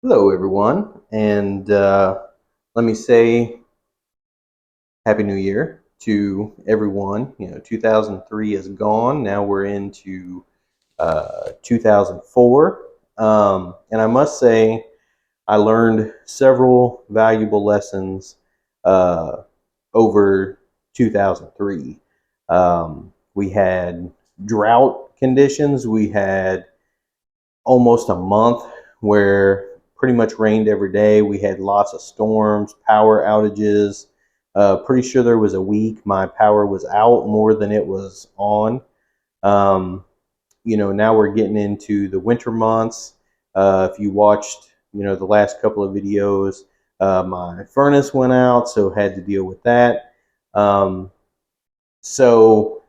Hello, everyone, and let me say Happy New Year to everyone. 2003 is gone. Now we're into 2004, and I must say I learned several valuable lessons uh, over 2003. We had drought conditions. We had almost a month where pretty much rained every day. We had lots of storms, power outages. Pretty sure there was a week my power was out more than it was on. Um, now we're getting into the winter months. If you watched, the last couple of videos, my furnace went out, so had to deal with that. Um, so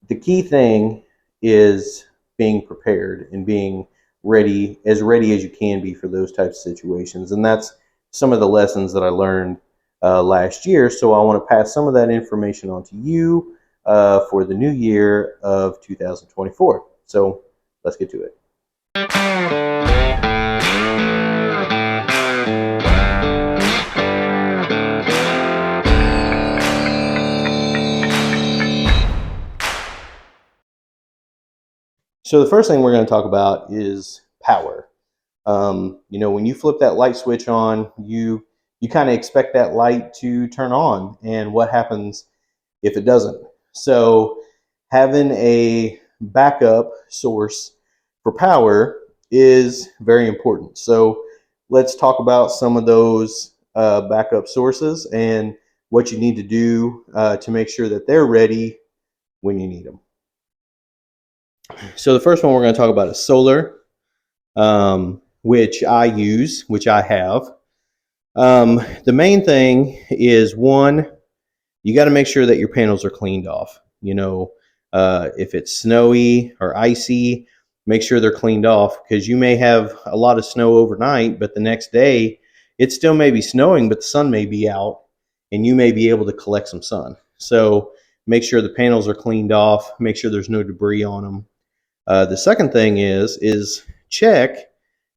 the key thing is being prepared and being ready as you can be for those types of situations. And that's some of the lessons that I learned last year. So I want to pass some of that information on to you for the new year of 2024. So let's get to it. So the first thing we're going to talk about is power. When you flip that light switch on, you kind of expect that light to turn on, and what happens if it doesn't? So having a backup source for power is very important. So let's talk about some of those backup sources and what you need to do to make sure that they're ready when you need them. So the first one we're going to talk about is solar, which I use, which I have. The main thing is one, you got to make sure that your panels are cleaned off. If it's snowy or icy, make sure they're cleaned off, because you may have a lot of snow overnight, but the next day it still may be snowing, but the sun may be out and you may be able to collect some sun. So make sure the panels are cleaned off, make sure there's no debris on them. The second thing is check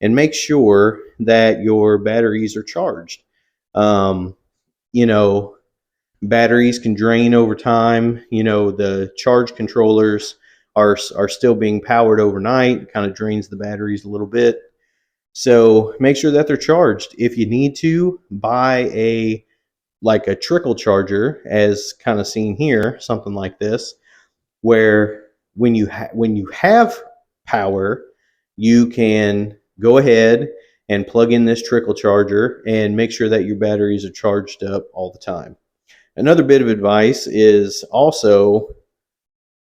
and make sure that your batteries are charged. Um, you know, Batteries can drain over time. The charge controllers are still being powered overnight. It kind of drains the batteries a little bit. So make sure that they're charged. If you need to, buy a trickle charger, as kind of seen here, something like this, where when you have power, you can go ahead and plug in this trickle charger and make sure that your batteries are charged up all the time. Another bit of advice is also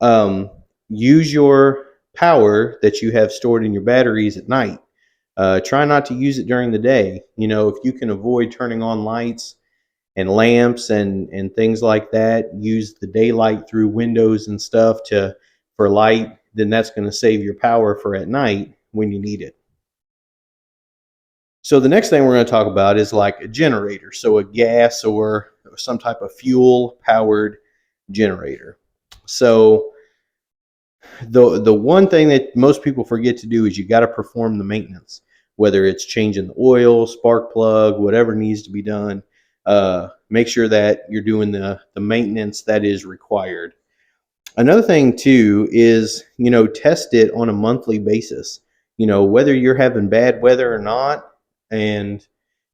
um, use your power that you have stored in your batteries at night. Try not to use it during the day. If you can avoid turning on lights and lamps and things like that, use the daylight through windows and stuff for light, then that's going to save your power for at night when you need it. So the next thing we're going to talk about is like a generator, so a gas or some type of fuel powered generator. So the one thing that most people forget to do is you got to perform the maintenance, whether it's changing the oil, spark plug, whatever needs to be done. Make sure that you're doing the maintenance that is required. Another thing too is, test it on a monthly basis. Whether you're having bad weather or not, and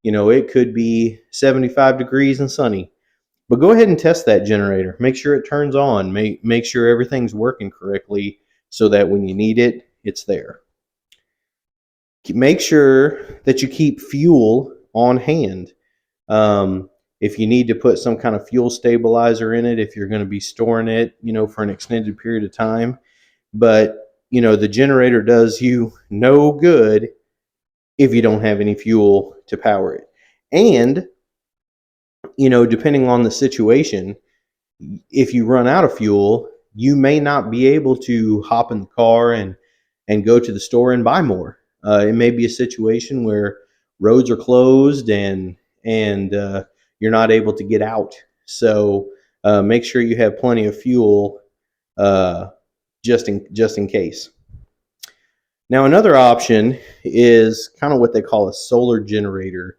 it could be 75 degrees and sunny. But go ahead and test that generator. Make sure it turns on. Make sure everything's working correctly so that when you need it, it's there. Make sure that you keep fuel on hand. If you need to put some kind of fuel stabilizer in it, if you're going to be storing it, for an extended period of time. But, the generator does you no good if you don't have any fuel to power it. And, depending on the situation, if you run out of fuel, you may not be able to hop in the car and go to the store and buy more. It may be a situation where roads are closed and you're not able to get out. So make sure you have plenty of fuel just in case. Now, another option is kind of what they call a solar generator.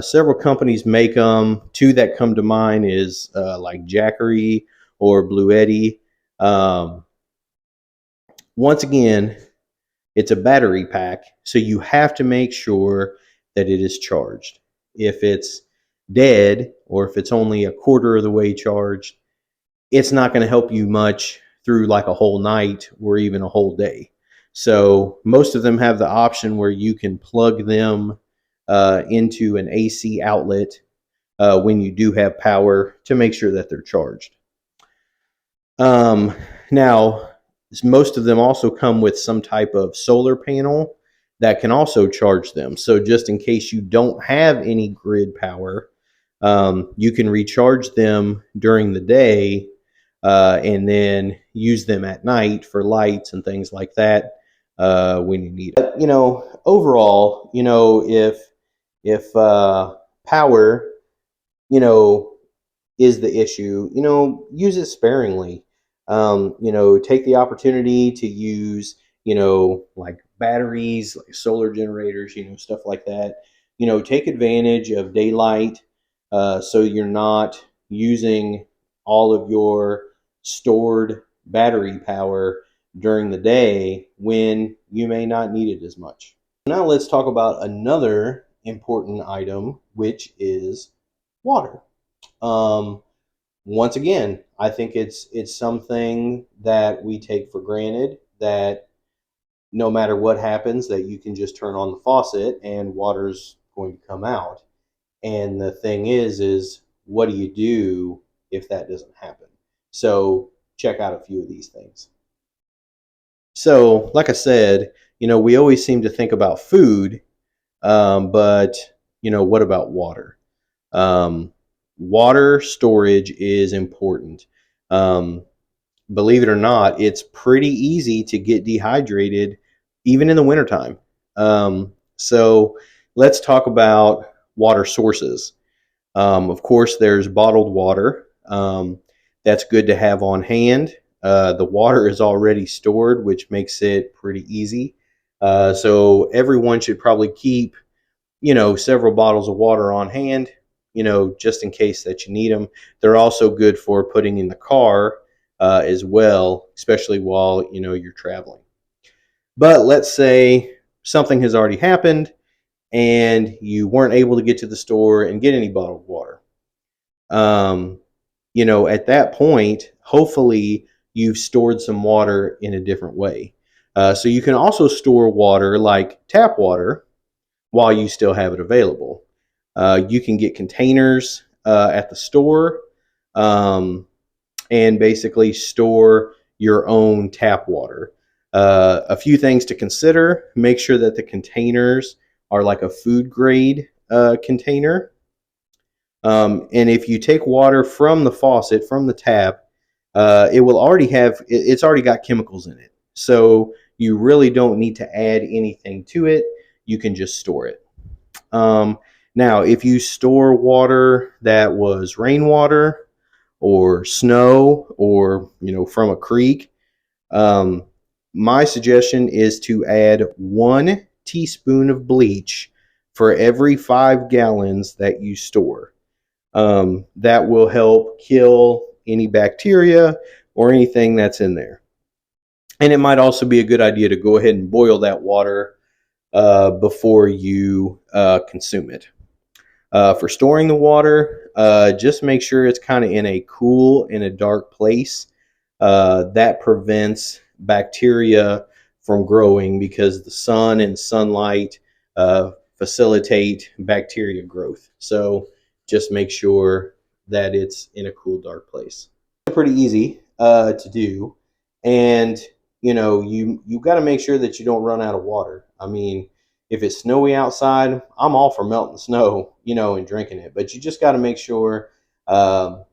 Several companies make them. Two that come to mind is like Jackery or Bluetti. Um, Once again, it's a battery pack, so you have to make sure that it is charged. If it's dead or if it's only a quarter of the way charged, it's not going to help you much through like a whole night or even a whole day. So most of them have the option where you can plug them into an AC outlet when you do have power to make sure that they're charged. Um, Now, most of them also come with some type of solar panel that can also charge them. So just in case you don't have any grid power, you can recharge them during the day and then use them at night for lights and things like that when you need it. But, overall, if power, you know, is the issue, use it sparingly. Take the opportunity to use, like batteries, like solar generators, stuff like that. Take advantage of daylight so you're not using all of your stored battery power during the day when you may not need it as much. Now let's talk about another important item, which is water. Um, Once again, I think it's something that we take for granted that no matter what happens, that you can just turn on the faucet and water's going to come out. And the thing is what do you do if that doesn't happen? So check out a few of these things. So, like I said, we always seem to think about food, but what about water? Um, Water storage is important. Um, Believe it or not, it's pretty easy to get dehydrated even in the wintertime. So let's talk about water sources. Of course, there's bottled water. That's good to have on hand. The water is already stored, which makes it pretty easy. So everyone should probably keep several bottles of water on hand, just in case that you need them. They're also good for putting in the car as well, especially while, you're traveling. But let's say something has already happened and you weren't able to get to the store and get any bottled water. Um, at that point, hopefully you've stored some water in a different way. So you can also store water like tap water while you still have it available. You can get containers at the store um, and basically store your own tap water. A few things to consider: make sure that the containers are like a food grade container. And if you take water from the faucet, from the tap, it will already it's already got chemicals in it. So you really don't need to add anything to it. You can just store it. Now, if you store water that was rainwater or snow or from a creek, um, my suggestion is to add 1 teaspoon of bleach for every 5 gallons that you store. That will help kill any bacteria or anything that's in there. And it might also be a good idea to go ahead and boil that water before you consume it. For storing the water, just make sure it's kind of in a cool, in a dark place. That prevents bacteria from growing because the sun and sunlight facilitate bacteria growth. So just make sure that it's in a cool, dark place. It's pretty easy to do, and you got to make sure that you don't run out of water. I mean, if it's snowy outside, I'm all for melting snow, and drinking it. But you just got to make sure that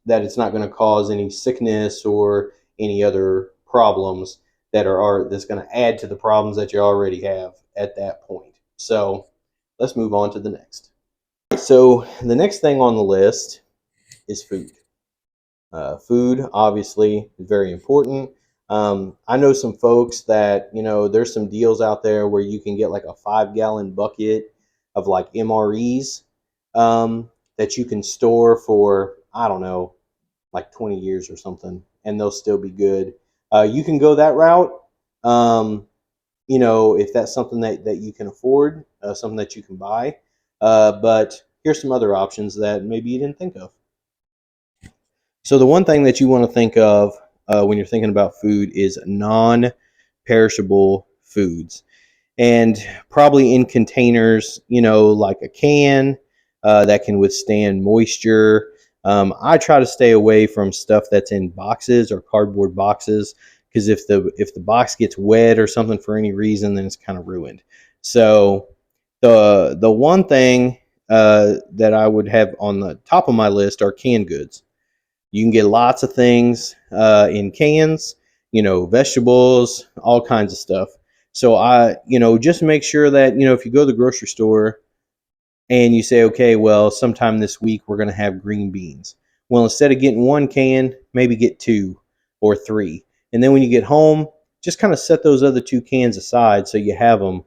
it's not going to cause any sickness or any other problems that's going to add to the problems that you already have at that point. So let's move on to the next. So the next thing on the list is food. Food, obviously, is very important. I know some folks that, there's some deals out there where you can get like a 5 gallon bucket of like MREs that you can store for, I don't know, like 20 years or something, and they'll still be good. You can go that route, if that's something that you can afford, something that you can buy. But here's some other options that maybe you didn't think of. So the one thing that you want to think of when you're thinking about food is non-perishable foods, and probably in containers, like a can that can withstand moisture. I try to stay away from stuff that's in boxes or cardboard boxes, because if the box gets wet or something for any reason, then it's kind of ruined. So the one thing that I would have on the top of my list are canned goods. You can get lots of things in cans, vegetables, all kinds of stuff. So just make sure that, if you go to the grocery store and you say, okay, well, sometime this week we're going to have green beans. Well, instead of getting one can, maybe get two or three. And then when you get home, just kind of set those other 2 cans aside so you have them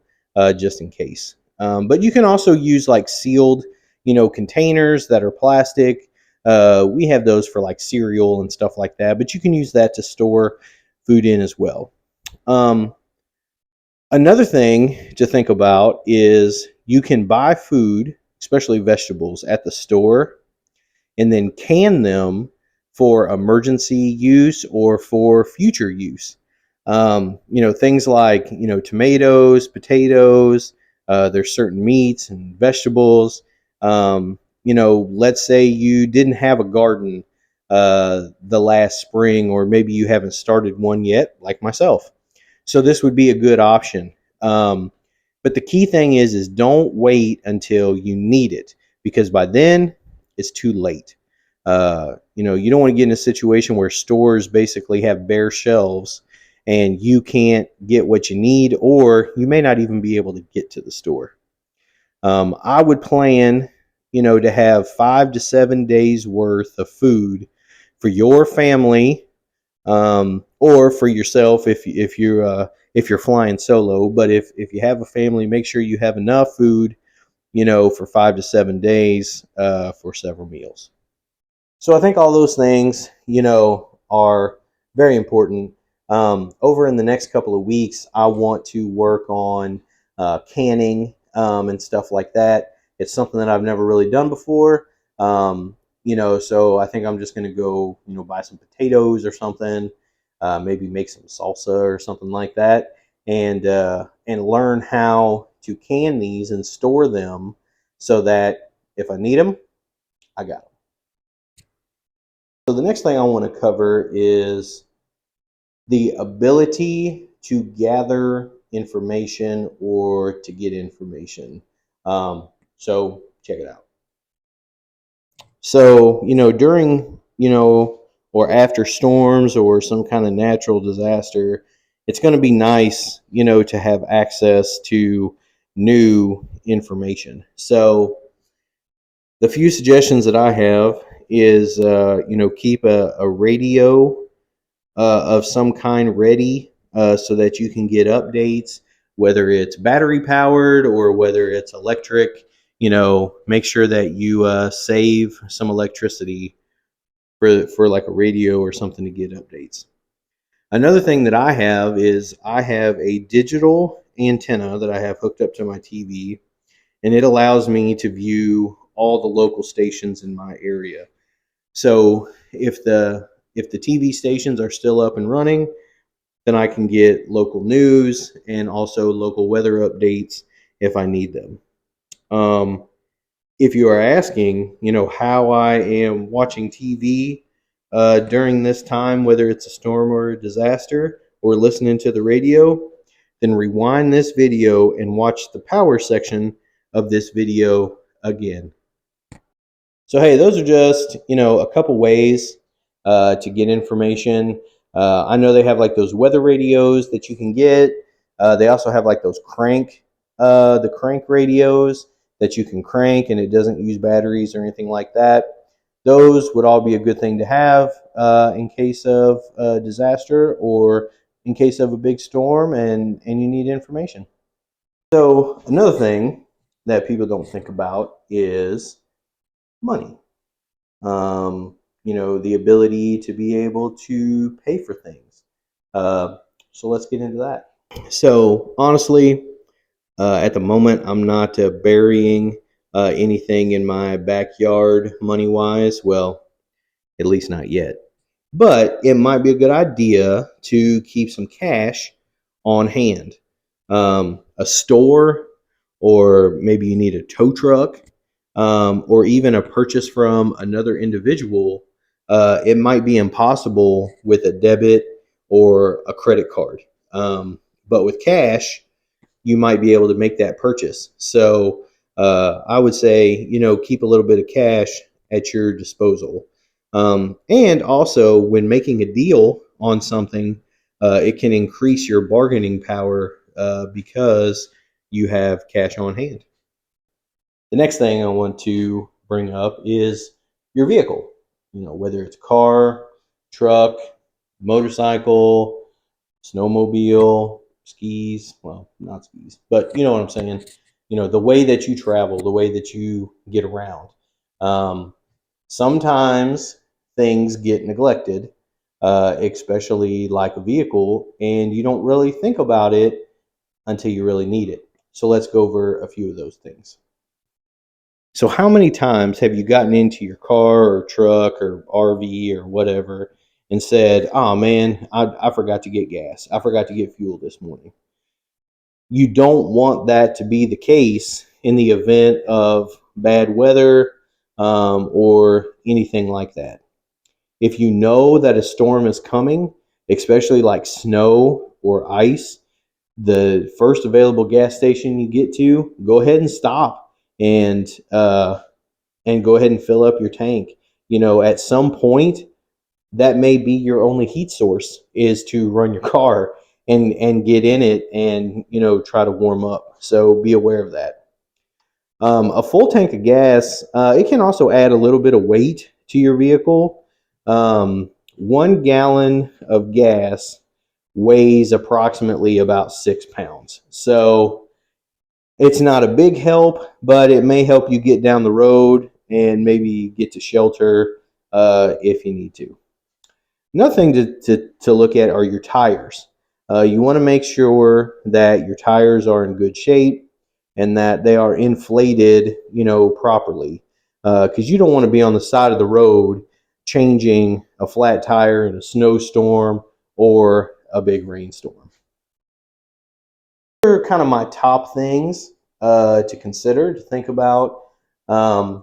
just in case. But you can also use like sealed, containers that are plastic. We have those for like cereal and stuff like that, but you can use that to store food in as well. Another thing to think about is you can buy food, especially vegetables, at the store and then can them for emergency use or for future use. Things like, tomatoes, potatoes, there's certain meats and vegetables. Let's say you didn't have a garden the last spring, or maybe you haven't started one yet, like myself. So this would be a good option. But the key thing is don't wait until you need it, because by then it's too late. You don't want to get in a situation where stores basically have bare shelves and you can't get what you need, or you may not even be able to get to the store. I would plan, to have 5 to 7 days worth of food for your family, or for yourself if you're flying solo. But if you have a family, make sure you have enough food, for 5 to 7 days for several meals. So I think all those things, are very important. Over in the next couple of weeks, I want to work on canning and stuff like that. It's something that I've never really done before. So I think I'm just going to go, buy some potatoes or something, maybe make some salsa or something like that, and learn how to can these and store them so that if I need them, I got them. So the next thing I want to cover is the ability to gather information or to get information. So check it out. So, during, or after storms or some kind of natural disaster, it's going to be nice, to have access to new information. So the few suggestions that I have is, keep a radio of some kind ready so that you can get updates, whether it's battery powered or whether it's electric. Make sure that you save some electricity for like a radio or something to get updates. Another thing that I have is I have a digital antenna that I have hooked up to my TV, and it allows me to view all the local stations in my area. So if the TV stations are still up and running, then I can get local news and also local weather updates if I need them. If you are asking, how I am watching TV during this time, whether it's a storm or a disaster, or listening to the radio, then rewind this video and watch the power section of this video again. So, hey, those are just, a couple ways to get information. I know they have like those weather radios that you can get. They also have like those the crank radios that you can crank and it doesn't use batteries or anything like that. those would all be a good thing to have in case of a disaster or in case of a big storm and you need information. So another thing that people don't think about is money. The ability to be able to pay for things. So let's get into that. So honestly, at the moment, I'm not burying anything in my backyard money wise. Well, at least not yet. But it might be a good idea to keep some cash on hand. A store, or maybe you need a tow truck, or even a purchase from another individual. It might be impossible with a debit or a credit card. But with cash, you might be able to make that purchase. So I would say, keep a little bit of cash at your disposal. And also, when making a deal on something, it can increase your bargaining power because you have cash on hand. The next thing I want to bring up is your vehicle. Whether it's car, truck, motorcycle, snowmobile, skis. Well, not skis, but you know what I'm saying. The way that you travel, the way that you get around. Um, Sometimes things get neglected, especially like a vehicle, and you don't really think about it until you really need it. So let's go over a few of those things. So, how many times have you gotten into your car or truck or RV or whatever and said, "Oh man, I forgot to get gas. I forgot to get fuel this morning." You don't want that to be the case in the event of bad weather or anything like that. If you know that a storm is coming, especially like snow or ice, the first available gas station you get to, go ahead and stop and go ahead and fill up your tank. At some point, that may be your only heat source is to run your car and get in it and try to warm up. So be aware of that. A full tank of gas, it can also add a little bit of weight to your vehicle. 1 gallon of gas weighs approximately about 6 pounds. So it's not a big help, but it may help you get down the road and maybe get to shelter if you need to. Another thing to look at are your tires. You want to make sure that your tires are in good shape and that they are inflated, properly. Because you don't want to be on the side of the road changing a flat tire in a snowstorm or a big rainstorm. These are kind of my top things to consider, to think about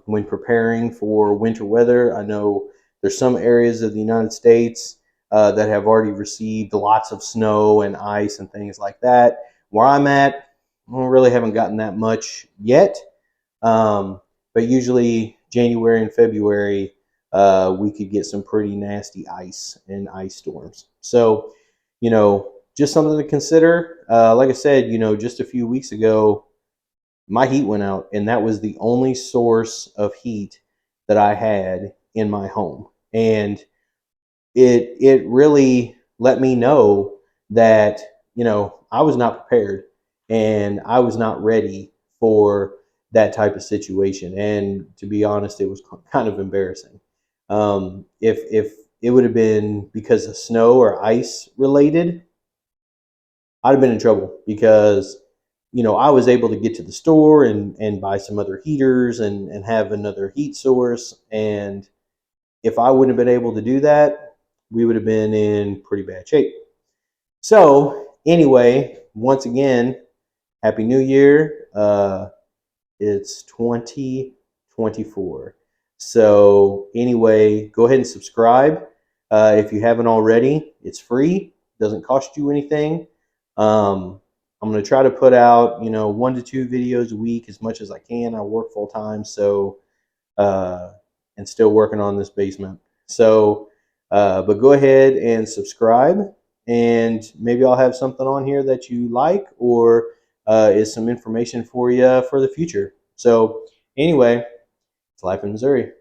when preparing for winter weather. I know there's some areas of the United States that have already received lots of snow and ice and things like that. Where I'm at, I really haven't gotten that much yet, but usually January and February, we could get some pretty nasty ice and ice storms. So, just something to consider. Like I said, just a few weeks ago, my heat went out, and that was the only source of heat that I had in my home. And it really let me know that, I was not prepared and I was not ready for that type of situation. And to be honest, it was kind of embarrassing. If it would have been because of snow or ice related, I'd have been in trouble because, I was able to get to the store and buy some other heaters and have another heat source. And if I wouldn't have been able to do that, we would have been in pretty bad shape. So, anyway, once again, Happy New Year. It's 2024. So, anyway, go ahead and subscribe if you haven't already. It's free, doesn't cost you anything. I'm going to try to put out, 1 to 2 videos a week as much as I can. I work full time, so and still working on this basement. So, but go ahead and subscribe, and maybe I'll have something on here that you like or is some information for you for the future. So, anyway, it's life in Missouri.